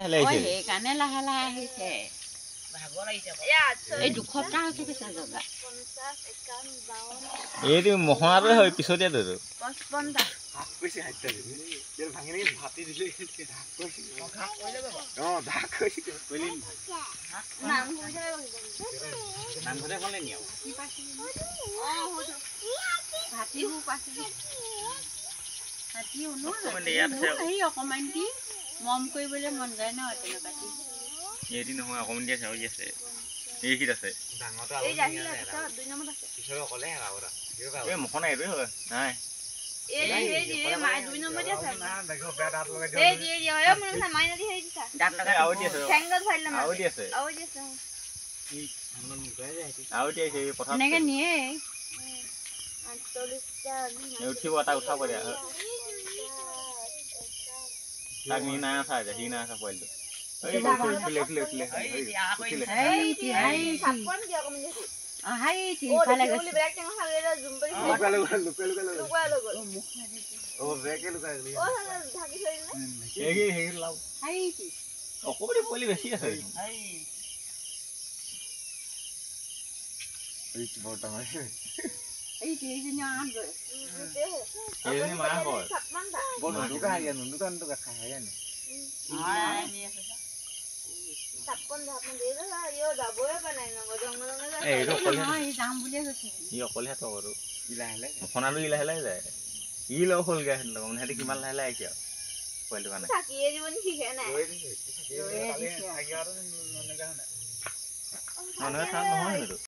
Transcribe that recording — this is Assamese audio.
সেইকাৰণে লাহে লাহে আহিছে এই দুসপ্তাহ হৈছে পিছে জগা এইটো মহনাটোৱে হয় পিছতীয়াটো 55 অকমান দি মম কৰিবলৈ মন যায় ন তেনেকুৱা এটি নহয় অকমান দিয়া চাই আছে এই কি আছে ডাঙৰটো এই জাহিলা আছে 2 নম্বৰ আছে পিছৰ অকলে আওৰা এই মখনা এইটো হয় নাই এই মাই 2 নম্বৰ দিয়া আছে না দেখো বেয়া দাঁত লগাই দিও এই দি হয় মন না মাই নদি হেই দিছা দাঁত লগাই আও দি আছে ঠেংগত ফাইল না আও দি আছে এই হামন মুগাই যায় আও দি আছে পথা নেকে নিয়ে 48 টা এই উঠিব এটা উঠাব দিয়া তাক নি না আছে হি না আছে পইলটো এই উঠিলে এই ছাপন দিয়া কম দি হাই তি ফালে গৈ ব্ৰেক টেঙা খালে জুম কৰি লুকাই গল ও ব্ৰেকে লুকাই গলি ও ঢাকি থইলে এই লাও হাই তি অকবি পলি বেছি আছে হাই এই বটা মাছে এই তি জনি আন গৈ এই মা হয় ছাপন দা বড় দুকা হারিয়া নুকান তো খায় হারিয়া নি নি আছে ছাপন দা আপনি দে দা ইও যাবই পানাই ন জঙ্গল এই অকলে এই যাম বুলি কৈছে ই অকলে হাত কৰো ইলা হেলে ফনালো ইলা হেলে যায় ই ল হল গে হেন মানে হেতি কিমান লাহে লাহে আইছে পইলটো কানে থাকিয়ে জীৱন ঠিকে নাই মনে খান নহয়